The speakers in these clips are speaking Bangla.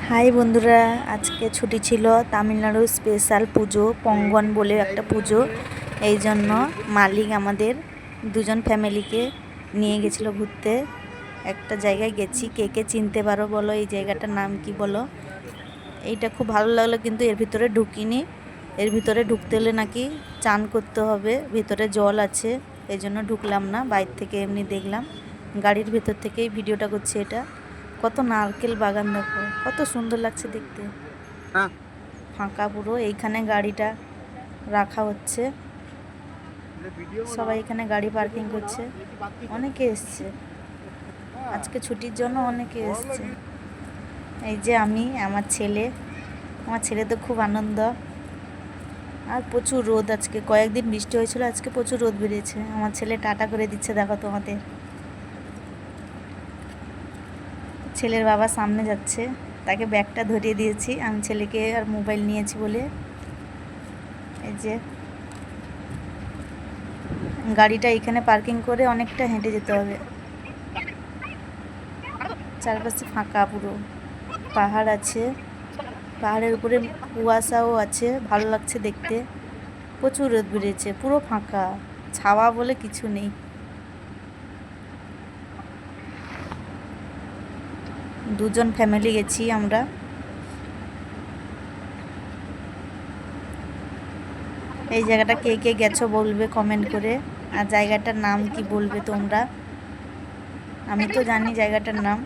হাই বন্ধুরা, আজকে ছুটি ছিল। তামিলনাড়ুর স্পেশাল পুজো পঙ্গন বলে একটা পুজো। এই জন্য মালিক আমাদের দুজন ফ্যামিলিকে নিয়ে গেছিলো ঘুরতে। একটা জায়গায় গেছি, কে কে চিনতে পারো বলো, এই জায়গাটার নাম কি বলো। এইটা খুব ভালো লাগলো, কিন্তু এর ভিতরে ঢুকিনি। এর ভিতরে ঢুকতে হলে নাকি চান করতে হবে, ভিতরে জল আছে, এই জন্য ঢুকলাম না। বাইরে থেকে এমনি দেখলাম, গাড়ির ভেতর থেকেই ভিডিওটা করছি। এটা কত নারকেল বাগান, দেখো কত সুন্দর লাগছে দেখতে। ফাঁকা পুরো, এইখানে গাড়িটা রাখা হচ্ছে, সবাই এখানে গাড়ি পার্কিং করছে। অনেকে এসছে আজকে ছুটির জন্য, অনেকে এসছে। এই যে আমি, আমার ছেলে তো খুব আনন্দ। আর প্রচুর রোদ, আজকে কয়েকদিন বৃষ্টি হয়েছিল, আজকে প্রচুর রোদ বেরিয়েছে। আমার ছেলে টাটা করে দিচ্ছে, দেখো তোমাদের। ছেলের বাবা সামনে যাচ্ছে, তাকে ব্যাগটা ধরিয়ে দিয়েছি, আমি ছেলেকে আর মোবাইল নিয়েছি বলে। এই যে গাড়িটা এখানে পার্কিং করে অনেকটা হেঁটে যেতে হবে। চারপাশে ফাঁকা পুরো, পাহাড় আছে, পাহাড়ের উপরে কুয়াশাও আছে, ভালো লাগছে দেখতে। প্রচুর রোদ বেরিয়েছে, পুরো ফাঁকা, ছাওয়া বলে কিছু নেই। দুজন ফ্যামিলি গেছি আমরা। এই জায়গাটা কে কে গেছো বলবে কমেন্ট করে, আর জায়গাটার নাম কি বলবে তোমরা। আমি তো জানি জায়গাটার নাম।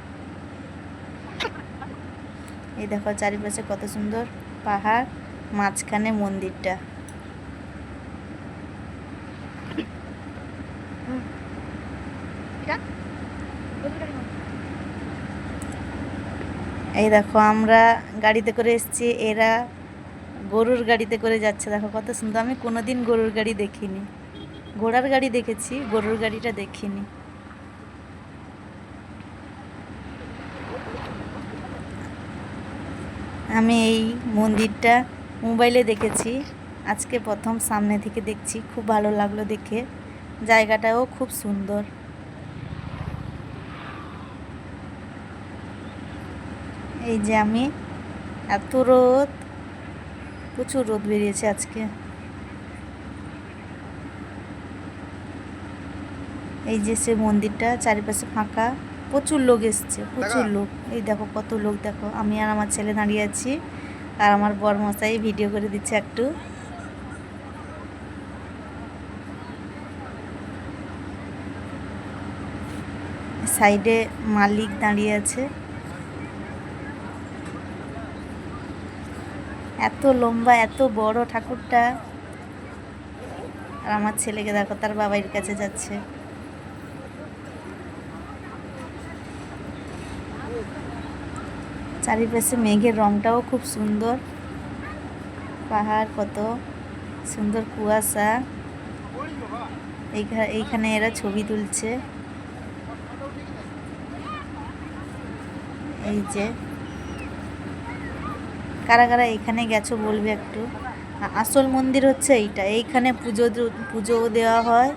এই দেখো চারিপাশে কত সুন্দর পাহাড়, মাঝখানে মন্দিরটা। এই দেখো আমরা গাড়িতে করে এসেছি, এরা গরুর গাড়িতে করে যাচ্ছে, দেখো কত সুন্দর। আমি কোনোদিন গরুর গাড়ি দেখিনি, ঘোড়ার গাড়ি দেখেছি, গরুর গাড়িটা দেখিনি। আমি এই মন্দিরটা মোবাইলে দেখেছি, আজকে প্রথম সামনে থেকে দেখছি, খুব ভালো লাগলো দেখে। জায়গাটাও খুব সুন্দর। এই যে আমি, এত রোদ, প্রচুর রোদ বেরিয়েছে আজকে। এই যে সে মন্দিরটা, চারিপাশে ফাঁকা, প্রচুর লোক এসছে, প্রচুর লোক। এই দেখো কত লোক, দেখো আমি আর আমার ছেলে দাঁড়িয়ে আছি, আর আমার বরমশাই ভিডিও করে দিচ্ছে একটু। সাইডে মালিক দাঁড়িয়ে আছে। এত লম্বা, এত বড় ঠাকুরটা। আর আমার ছেলেকে দেখো, তার বাবার কাছে যাচ্ছে। চারিপাশে মেঘের রংটাও খুব সুন্দর, পাহাড় কত সুন্দর, কুয়াশা। এইখানে এরা ছবি তুলছে। এই যে কারা কারা এখানে গেছো বলবে একটু। আসল মন্দির হচ্ছে এইটা, এইখানে পুজো দেওয়া হয়।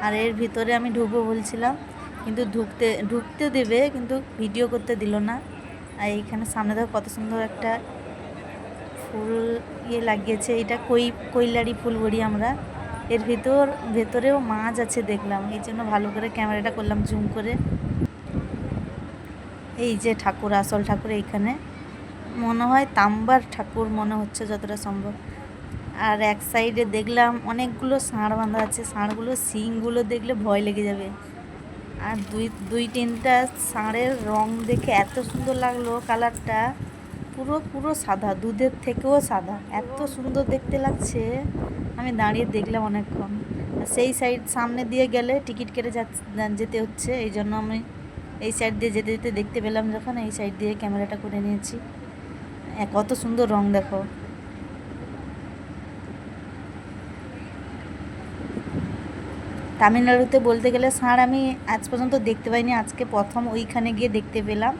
আর এর ভিতরে আমি ঢুকবো বলছিলাম, কিন্তু ঢুকতে দেবে, কিন্তু ভিডিও করতে দিল না। আর এইখানে সামনে দেখো কত সুন্দর একটা ফুল লাগিয়েছে, এটা কৈলারি ফুল বলি আমরা। এর ভেতরেও মাছ আছে দেখলাম, এই জন্য ভালো করে ক্যামেরাটা করলাম জুম করে। এই যে ঠাকুর, আসল ঠাকুর এইখানে, মনে হয় তাম্বার ঠাকুর মনে হচ্ছে যতটা সম্ভব। আর এক সাইডে দেখলাম অনেকগুলো ষাঁড় বাঁধা আছে, ষাঁড়গুলো শিংগুলো দেখলে ভয় লেগে যাবে। আর দুই তিনটা ষাঁড়ের রং দেখে এত সুন্দর লাগলো, কালারটা পুরো পুরো সাদা, দুধের থেকেও সাদা, এত সুন্দর দেখতে লাগছে। আমি দাঁড়িয়ে দেখলাম অনেকক্ষণ। সেই সাইড সামনে দিয়ে গেলে টিকিট কেটে যেতে হচ্ছে, এই জন্য আমি এই সাইড দিয়ে যেতে যেতে দেখতে পেলাম যখন, এই সাইড দিয়ে ক্যামেরাটা করে নিয়েছি। কত সুন্দর রং দেখো। তামিলনাড়ুতে বলতে গেলে ষাঁড় আমি আজ পর্যন্ত দেখতে পাইনি, আজকে প্রথম ওইখানে গিয়ে দেখতে পেলাম।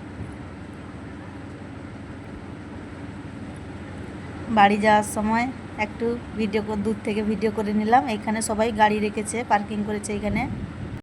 বাড়ি যাওয়ার সময় একটু দূর থেকে ভিডিও করে নিলাম। এখানে সবাই গাড়ি রেখেছে, পার্কিং করেছে এখানে।